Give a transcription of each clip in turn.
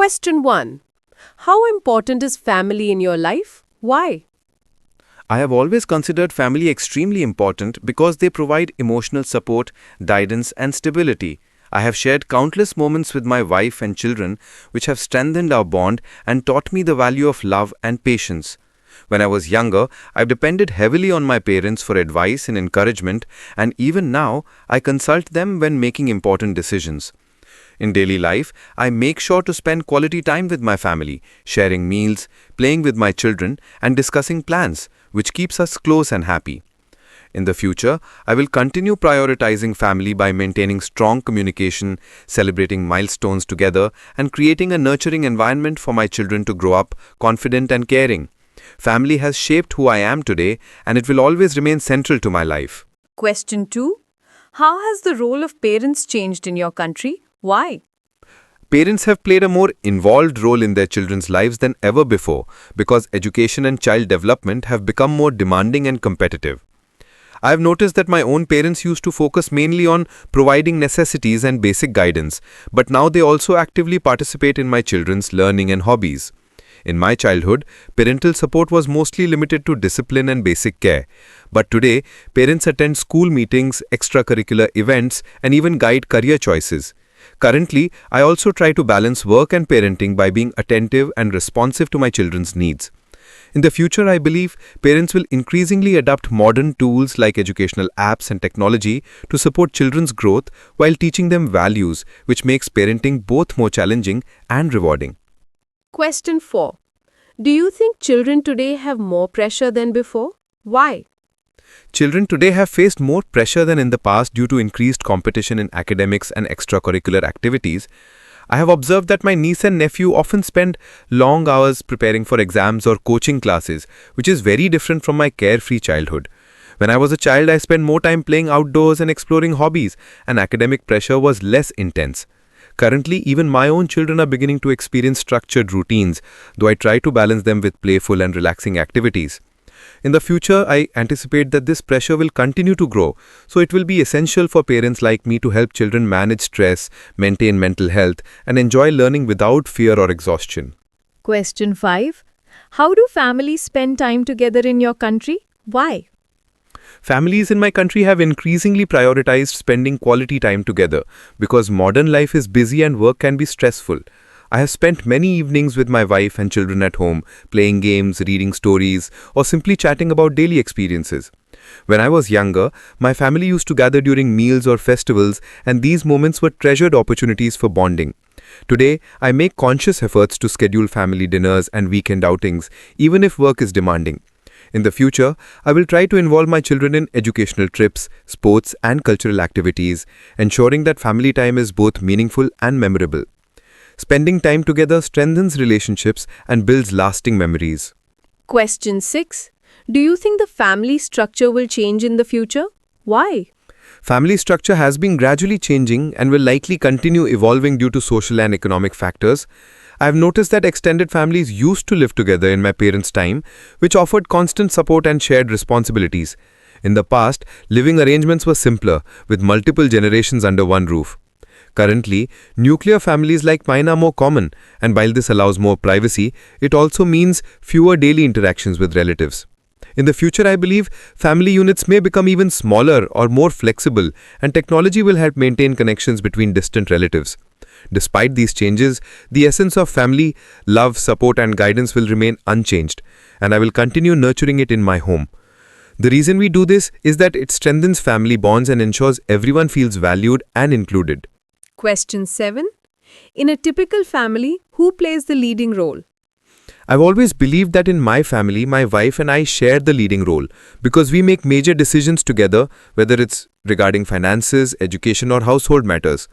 Question 1. How important is family in your life? Why? I have always considered family extremely important because they provide emotional support, guidance, and stability. I have shared countless moments with my wife and children which have strengthened our bond and taught me the value of love and patience. When I was younger, I depended heavily on my parents for advice and encouragement, and even now, I consult them when making important decisions. In daily life, I make sure to spend quality time with my family, sharing meals, playing with my children, and discussing plans, which keeps us close and happy. In the future, I will continue prioritizing family by maintaining strong communication, celebrating milestones together, and creating a nurturing environment for my children to grow up confident and caring. Family has shaped who I am today, and it will always remain central to my life. Question 2. How has the role of parents changed in your country? Why? Parents have played a more involved role in their children's lives than ever before because education and child development have become more demanding and competitive. I have noticed that my own parents used to focus mainly on providing necessities and basic guidance, but now they also actively participate in my children's learning and hobbies. In my childhood, parental support was mostly limited to discipline and basic care. But today, parents attend school meetings, extracurricular events, and even guide career choices. Currently, I also try to balance work and parenting by being attentive and responsive to my children's needs. In the future, I believe parents will increasingly adopt modern tools like educational apps and technology to support children's growth while teaching them values, which makes parenting both more challenging and rewarding. Question 4. Do you think children today have more pressure than before? Why? Children today have faced more pressure than in the past due to increased competition in academics and extracurricular activities. I have observed that my niece and nephew often spend long hours preparing for exams or coaching classes, which is very different from my carefree childhood. When I was a child, I spent more time playing outdoors and exploring hobbies, and academic pressure was less intense. Currently, even my own children are beginning to experience structured routines, though I try to balance them with playful and relaxing activities. In the future, I anticipate that this pressure will continue to grow, so it will be essential for parents like me to help children manage stress, maintain mental health, and enjoy learning without fear or exhaustion. Question 5. How do families spend time together in your country? Why? Families in my country have increasingly prioritized spending quality time together because modern life is busy and work can be stressful. I have spent many evenings with my wife and children at home, playing games, reading stories, or simply chatting about daily experiences. When I was younger, my family used to gather during meals or festivals, and these moments were treasured opportunities for bonding. Today, I make conscious efforts to schedule family dinners and weekend outings, even if work is demanding. In the future, I will try to involve my children in educational trips, sports, and cultural activities, ensuring that family time is both meaningful and memorable. Spending time together strengthens relationships and builds lasting memories. Question 6. Do you think the family structure will change in the future? Why? Family structure has been gradually changing and will likely continue evolving due to social and economic factors. I have noticed that extended families used to live together in my parents' time, which offered constant support and shared responsibilities. In the past, living arrangements were simpler, with multiple generations under one roof. Currently, nuclear families like mine are more common, and while this allows more privacy, it also means fewer daily interactions with relatives. In the future, I believe family units may become even smaller or more flexible, and technology will help maintain connections between distant relatives. Despite these changes, the essence of family, love, support, and guidance will remain unchanged, and I will continue nurturing it in my home. The reason we do this is that it strengthens family bonds and ensures everyone feels valued and included. Question 7. In a typical family, who plays the leading role? I've always believed that in my family, my wife and I share the leading role because we make major decisions together, whether it's regarding finances, education, or household matters.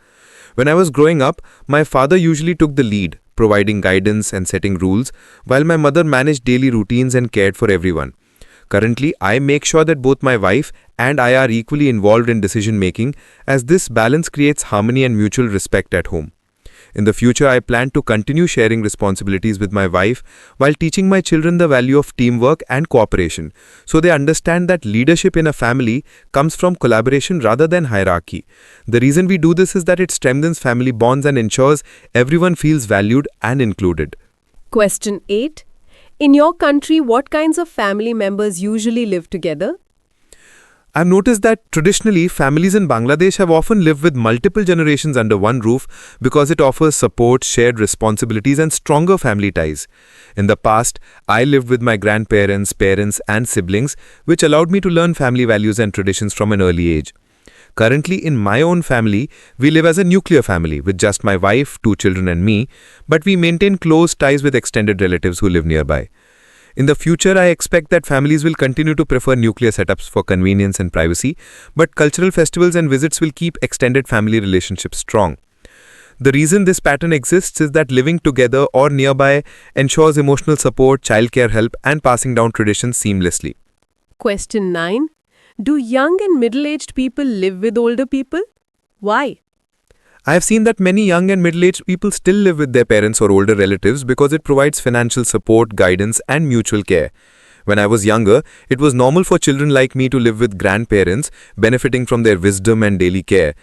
When I was growing up, my father usually took the lead, providing guidance and setting rules, while my mother managed daily routines and cared for everyone. Currently, I make sure that both my wife and I are equally involved in decision making, as this balance creates harmony and mutual respect at home. In the future, I plan to continue sharing responsibilities with my wife while teaching my children the value of teamwork and cooperation, so they understand that leadership in a family comes from collaboration rather than hierarchy. The reason we do this is that it strengthens family bonds and ensures everyone feels valued and included. Question 8. In your country, what kinds of family members usually live together? I've noticed that traditionally, families in Bangladesh have often lived with multiple generations under one roof because it offers support, shared responsibilities, and stronger family ties. In the past, I lived with my grandparents, parents, and siblings, which allowed me to learn family values and traditions from an early age. Currently, in my own family, we live as a nuclear family with just my wife, 2 children, and me, but we maintain close ties with extended relatives who live nearby. In the future, I expect that families will continue to prefer nuclear setups for convenience and privacy, but cultural festivals and visits will keep extended family relationships strong. The reason this pattern exists is that living together or nearby ensures emotional support, childcare help, and passing down traditions seamlessly. Question 9. Do young and middle-aged people live with older people? Why? I have seen that many young and middle-aged people still live with their parents or older relatives because it provides financial support, guidance, and mutual care. When I was younger, it was normal for children like me to live with grandparents, benefiting from their wisdom and daily care.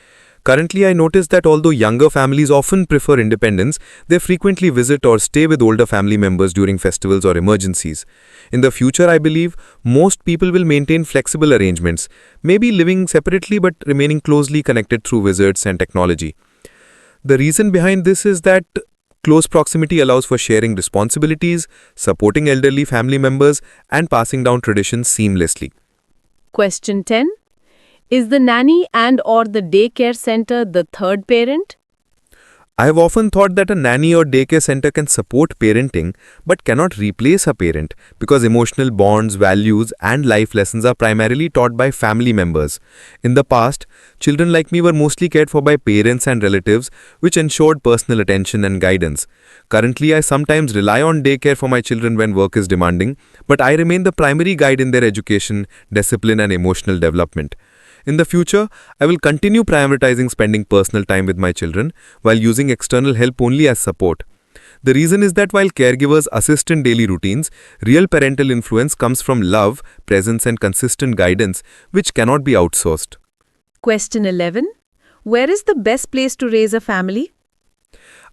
Currently, I notice that although younger families often prefer independence, they frequently visit or stay with older family members during festivals or emergencies. In the future, I believe most people will maintain flexible arrangements, maybe living separately but remaining closely connected through visits and technology. The reason behind this is that close proximity allows for sharing responsibilities, supporting elderly family members, and passing down traditions seamlessly. Question 10. Is the nanny and/or the daycare center the third parent? I have often thought that a nanny or daycare center can support parenting but cannot replace a parent because emotional bonds, values, and life lessons are primarily taught by family members. In the past, children like me were mostly cared for by parents and relatives, which ensured personal attention and guidance. Currently, I sometimes rely on daycare for my children when work is demanding, but I remain the primary guide in their education, discipline, and emotional development. In the future, I will continue prioritizing spending personal time with my children while using external help only as support. The reason is that while caregivers assist in daily routines, real parental influence comes from love, presence, and consistent guidance, which cannot be outsourced. Question 11. Where is the best place to raise a family?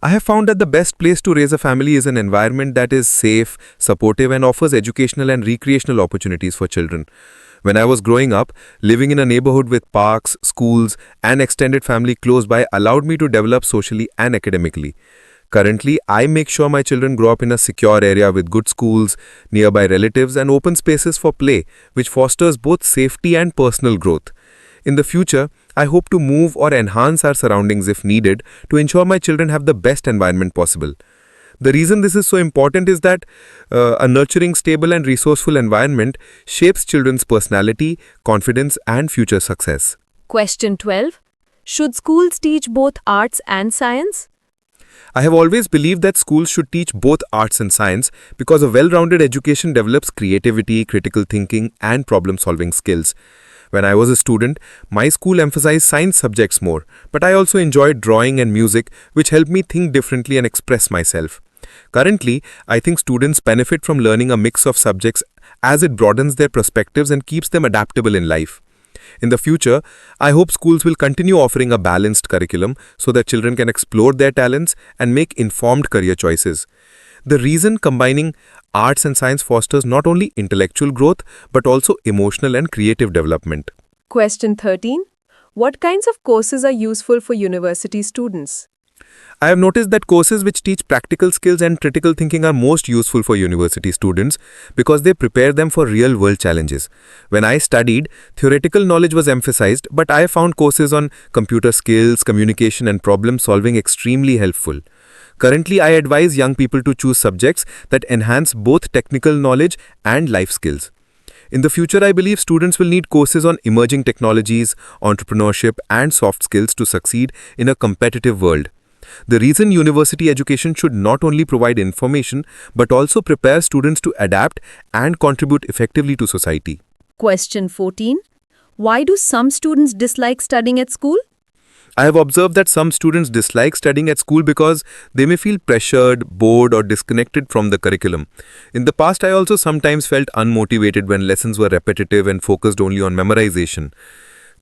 I have found that the best place to raise a family is an environment that is safe, supportive, and offers educational and recreational opportunities for children. When I was growing up, living in a neighborhood with parks, schools, and extended family close by allowed me to develop socially and academically. Currently, I make sure my children grow up in a secure area with good schools, nearby relatives, and open spaces for play, which fosters both safety and personal growth. In the future, I hope to move or enhance our surroundings if needed to ensure my children have the best environment possible. The reason this is so important is that a nurturing, stable, and resourceful environment shapes children's personality, confidence, and future success. Question 12. Should schools teach both arts and science? I have always believed that schools should teach both arts and science because a well-rounded education develops creativity, critical thinking, and problem-solving skills. When I was a student, my school emphasized science subjects more, but I also enjoyed drawing and music, which helped me think differently and express myself. Currently, I think students benefit from learning a mix of subjects as it broadens their perspectives and keeps them adaptable in life. In the future, I hope schools will continue offering a balanced curriculum so that children can explore their talents and make informed career choices. The reason combining arts and science fosters not only intellectual growth but also emotional and creative development. Question 13. What kinds of courses are useful for university students? I have noticed that courses which teach practical skills and critical thinking are most useful for university students because they prepare them for real-world challenges. When I studied, theoretical knowledge was emphasized, but I found courses on computer skills, communication, and problem solving extremely helpful. Currently, I advise young people to choose subjects that enhance both technical knowledge and life skills. In the future, I believe students will need courses on emerging technologies, entrepreneurship, and soft skills to succeed in a competitive world. The reason university education should not only provide information but also prepare students to adapt and contribute effectively to society. Question 14. Why do some students dislike studying at school? I have observed that some students dislike studying at school because they may feel pressured, bored, or disconnected from the curriculum. In the past, I also sometimes felt unmotivated when lessons were repetitive and focused only on memorization.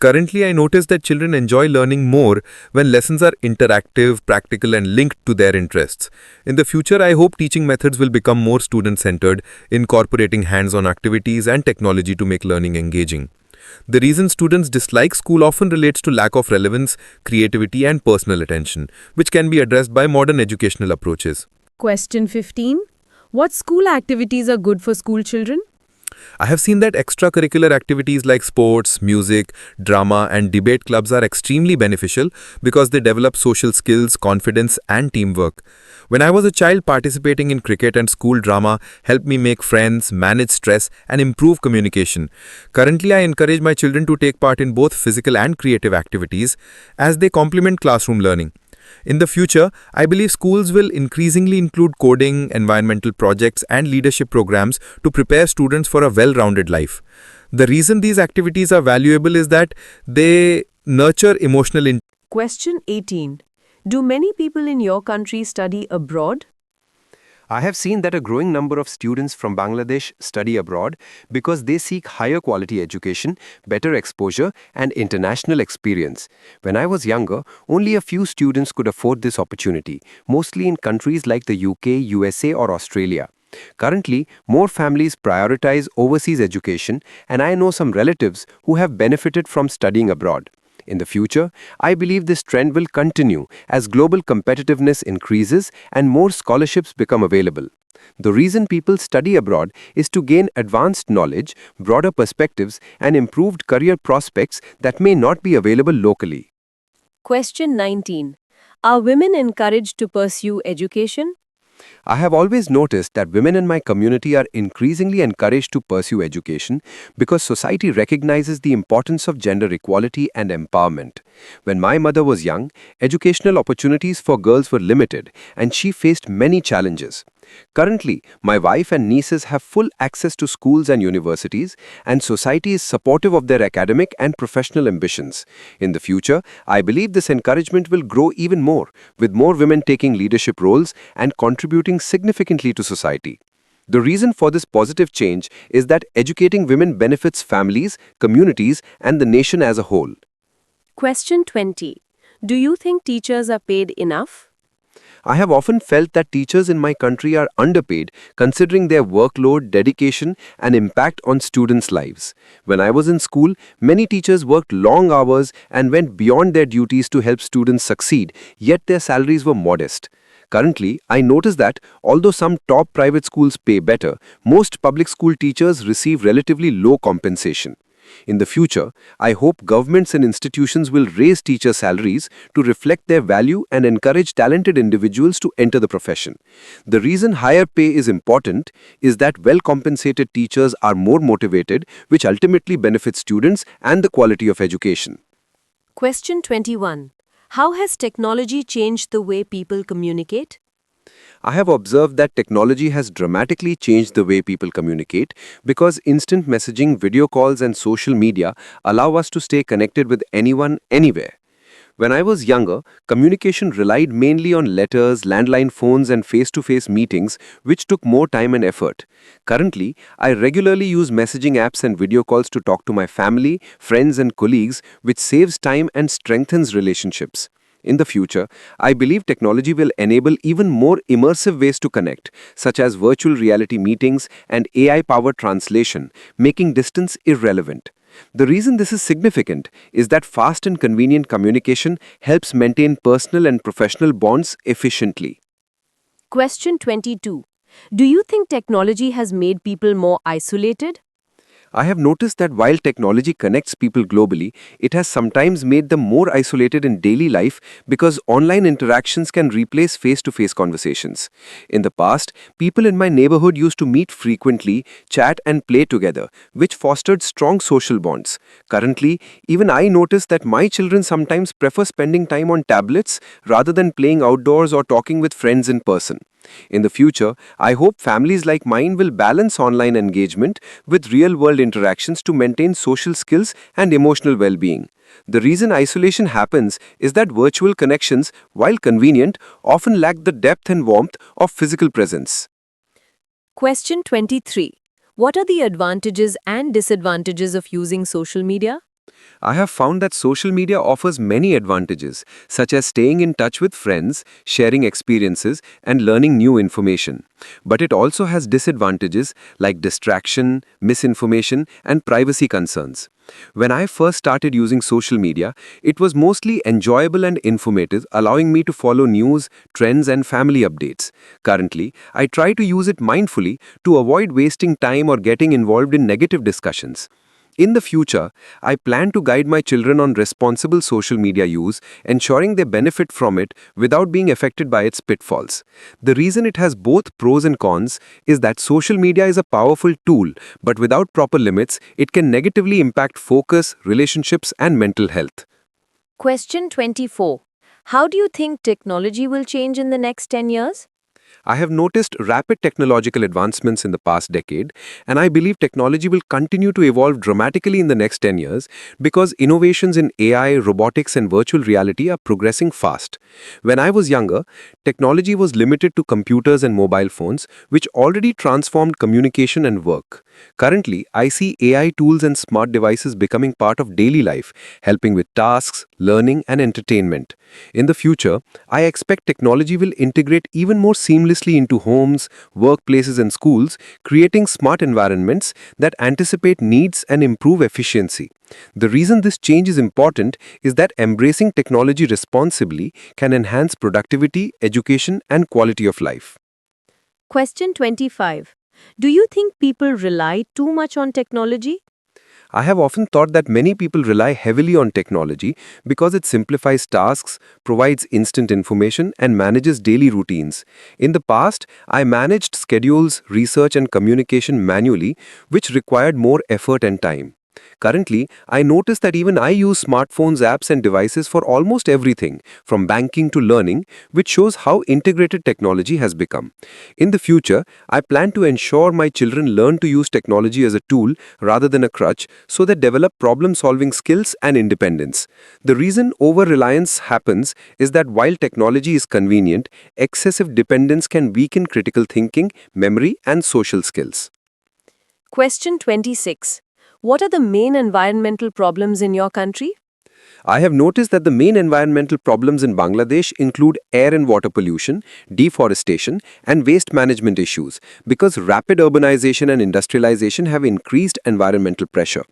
Currently, I notice that children enjoy learning more when lessons are interactive, practical, and linked to their interests. In the future, I hope teaching methods will become more student centered, incorporating hands on activities and technology to make learning engaging. The reason students dislike school often relates to lack of relevance, creativity, and personal attention, which can be addressed by modern educational approaches. Question 15. What school activities are good for school children? I have seen that extracurricular activities like sports, music, drama, and debate clubs are extremely beneficial because they develop social skills, confidence, and teamwork. When I was a child, participating in cricket and school drama helped me make friends, manage stress, and improve communication. Currently, I encourage my children to take part in both physical and creative activities as they complement classroom learning. In the future, I believe schools will increasingly include coding, environmental projects, and leadership programs to prepare students for a well-rounded life. The reason these activities are valuable is that they nurture emotional Question 18. Do many people in your country study abroad? I have seen that a growing number of students from Bangladesh study abroad because they seek higher quality education, better exposure, and international experience. When I was younger, only a few students could afford this opportunity, mostly in countries like the UK, USA, or Australia. Currently, more families prioritize overseas education, and I know some relatives who have benefited from studying abroad. In the future, I believe this trend will continue as global competitiveness increases and more scholarships become available. The reason people study abroad is to gain advanced knowledge, broader perspectives, and improved career prospects that may not be available locally. Question 19. Are women encouraged to pursue education? I have always noticed that women in my community are increasingly encouraged to pursue education because society recognizes the importance of gender equality and empowerment. When my mother was young, educational opportunities for girls were limited and she faced many challenges. Currently, my wife and nieces have full access to schools and universities, and society is supportive of their academic and professional ambitions. In the future, I believe this encouragement will grow even more, with more women taking leadership roles and contributing significantly to society. The reason for this positive change is that educating women benefits families, communities, and the nation as a whole. Question 20. Do you think teachers are paid enough? I have often felt that teachers in my country are underpaid considering their workload, dedication, and impact on students' lives. When I was in school, many teachers worked long hours and went beyond their duties to help students succeed, yet their salaries were modest. Currently, I notice that although some top private schools pay better, most public school teachers receive relatively low compensation. In the future, I hope governments and institutions will raise teacher salaries to reflect their value and encourage talented individuals to enter the profession. The reason higher pay is important is that well-compensated teachers are more motivated, which ultimately benefits students and the quality of education. Question 21. How has technology changed the way people communicate? I have observed that technology has dramatically changed the way people communicate because instant messaging, video calls, and social media allow us to stay connected with anyone, anywhere. When I was younger, communication relied mainly on letters, landline phones, and face-to-face meetings, which took more time and effort. Currently, I regularly use messaging apps and video calls to talk to my family, friends, and colleagues, which saves time and strengthens relationships. In the future, I believe technology will enable even more immersive ways to connect, such as virtual reality meetings and AI-powered translation, making distance irrelevant. The reason this is significant is that fast and convenient communication helps maintain personal and professional bonds efficiently. Question 22. Do you think technology has made people more isolated? I have noticed that while technology connects people globally, it has sometimes made them more isolated in daily life because online interactions can replace face-to-face conversations. In the past, people in my neighborhood used to meet frequently, chat and play together, which fostered strong social bonds. Currently, even I notice that my children sometimes prefer spending time on tablets rather than playing outdoors or talking with friends in person. In the future, I hope families like mine will balance online engagement with real-world interactions to maintain social skills and emotional well-being. The reason isolation happens is that virtual connections, while convenient, often lack the depth and warmth of physical presence. Question 23. What are the advantages and disadvantages of using social media? I have found that social media offers many advantages, such as staying in touch with friends, sharing experiences, and learning new information. But it also has disadvantages like distraction, misinformation, and privacy concerns. When I first started using social media, it was mostly enjoyable and informative, allowing me to follow news, trends, and family updates. Currently, I try to use it mindfully to avoid wasting time or getting involved in negative discussions. In the future, I plan to guide my children on responsible social media use, ensuring they benefit from it without being affected by its pitfalls. The reason it has both pros and cons is that social media is a powerful tool, but without proper limits, it can negatively impact focus, relationships, and mental health. Question 24. How do you think technology will change in the next 10 years? I have noticed rapid technological advancements in the past decade, and I believe technology will continue to evolve dramatically in the next 10 years because innovations in AI, robotics, and virtual reality are progressing fast. When I was younger, technology was limited to computers and mobile phones, which already transformed communication and work. Currently, I see AI tools and smart devices becoming part of daily life, helping with tasks, learning, and entertainment. In the future, I expect technology will integrate even more seamlessly into homes, workplaces, and schools, creating smart environments that anticipate needs and improve efficiency. The reason this change is important is that embracing technology responsibly can enhance productivity, education, and quality of life. Question 25. Do you think people rely too much on technology? I have often thought that many people rely heavily on technology because it simplifies tasks, provides instant information, and manages daily routines. In the past, I managed schedules, research, and communication manually, which required more effort and time. Currently, I notice that even I use smartphones, apps, and devices for almost everything, from banking to learning, which shows how integrated technology has become. In the future, I plan to ensure my children learn to use technology as a tool rather than a crutch so they develop problem solving skills and independence. The reason over reliance happens is that while technology is convenient, excessive dependence can weaken critical thinking, memory, and social skills. Question 26. What are the main environmental problems in your country? I have noticed that the main environmental problems in Bangladesh include air and water pollution, deforestation, and waste management issues because rapid urbanization and industrialization have increased environmental pressure.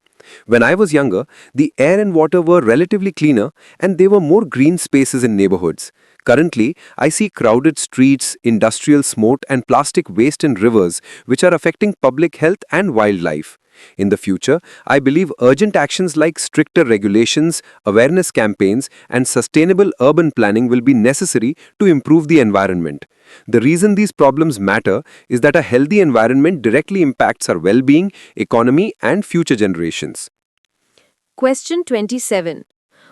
When I was younger, the air and water were relatively cleaner and there were more green spaces in neighborhoods. Currently, I see crowded streets, industrial smoke, and plastic waste in rivers, which are affecting public health and wildlife. In the future, I believe urgent actions like stricter regulations, awareness campaigns, and sustainable urban planning will be necessary to improve the environment. The reason these problems matter is that a healthy environment directly impacts our well-being, economy, and future generations. Question 27.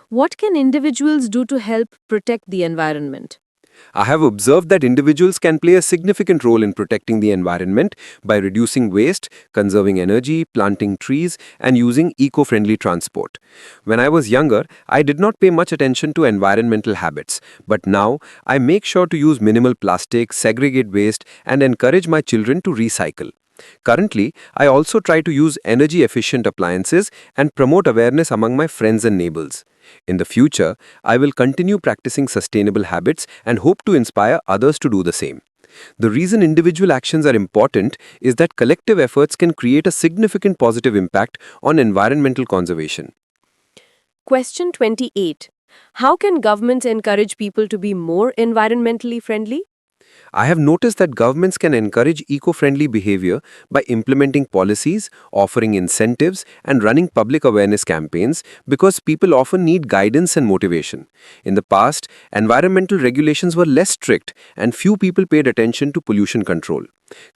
What can individuals do to help protect the environment? I have observed that individuals can play a significant role in protecting the environment by reducing waste, conserving energy, planting trees, and using eco-friendly transport. When I was younger, I did not pay much attention to environmental habits, but now I make sure to use minimal plastic, segregate waste, and encourage my children to recycle. Currently, I also try to use energy-efficient appliances and promote awareness among my friends and neighbors. In the future, I will continue practicing sustainable habits and hope to inspire others to do the same. The reason individual actions are important is that collective efforts can create a significant positive impact on environmental conservation. Question 28. How can governments encourage people to be more environmentally friendly? I have noticed that governments can encourage eco-friendly behavior by implementing policies, offering incentives, and running public awareness campaigns because people often need guidance and motivation. In the past, environmental regulations were less strict and few people paid attention to pollution control.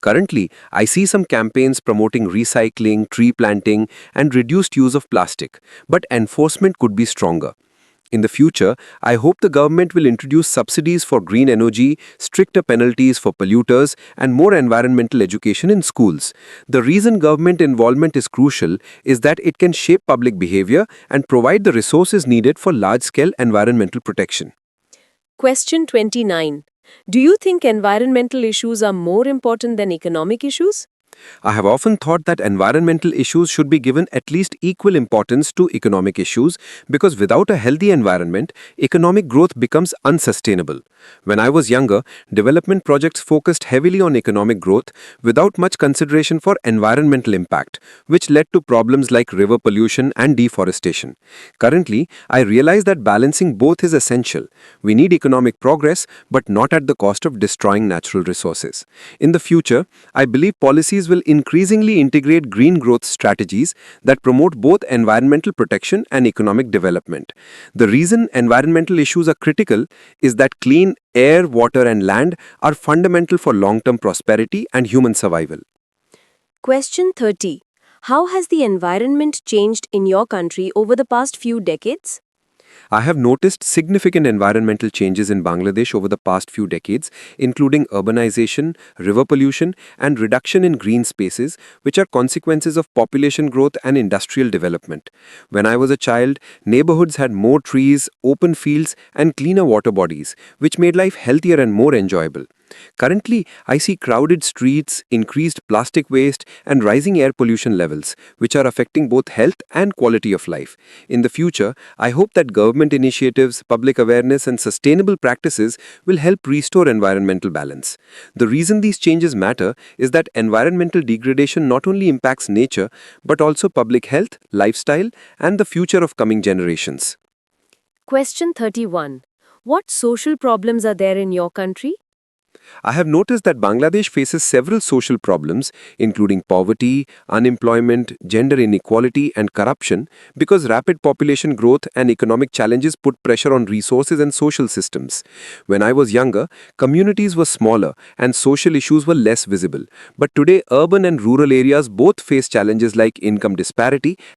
Currently, I see some campaigns promoting recycling, tree planting, and reduced use of plastic, but enforcement could be stronger. In the future, I hope the government will introduce subsidies for green energy, stricter penalties for polluters, and more environmental education in schools. The reason government involvement is crucial is that it can shape public behavior and provide the resources needed for large-scale environmental protection. Question 29. Do you think environmental issues are more important than economic issues? I have often thought that environmental issues should be given at least equal importance to economic issues because without a healthy environment, economic growth becomes unsustainable. When I was younger, development projects focused heavily on economic growth without much consideration for environmental impact, which led to problems like river pollution and deforestation. Currently, I realize that balancing both is essential. We need economic progress, but not at the cost of destroying natural resources. In the future, I believe policies will increasingly integrate green growth strategies that promote both environmental protection and economic development. The reason environmental issues are critical is that clean air, water, and land are fundamental for long-term prosperity and human survival. Question 30. How has the environment changed in your country over the past few decades? I have noticed significant environmental changes in Bangladesh over the past few decades, including urbanization, river pollution, and reduction in green spaces, which are consequences of population growth and industrial development. When I was a child, neighborhoods had more trees, open fields, and cleaner water bodies, which made life healthier and more enjoyable. Currently, I see crowded streets, increased plastic waste, and rising air pollution levels, which are affecting both health and quality of life. In the future, I hope that government initiatives, public awareness, and sustainable practices will help restore environmental balance. The reason these changes matter is that environmental degradation not only impacts nature, but also public health, lifestyle, and the future of coming generations. Question 31. What social problems are there in your country? I have noticed that Bangladesh faces several social problems, including poverty, unemployment, gender inequality, and corruption, because rapid population growth and economic challenges put pressure on resources and social systems. When I was younger, communities were smaller and social issues were less visible. But today, urban and rural areas both face challenges like income disparity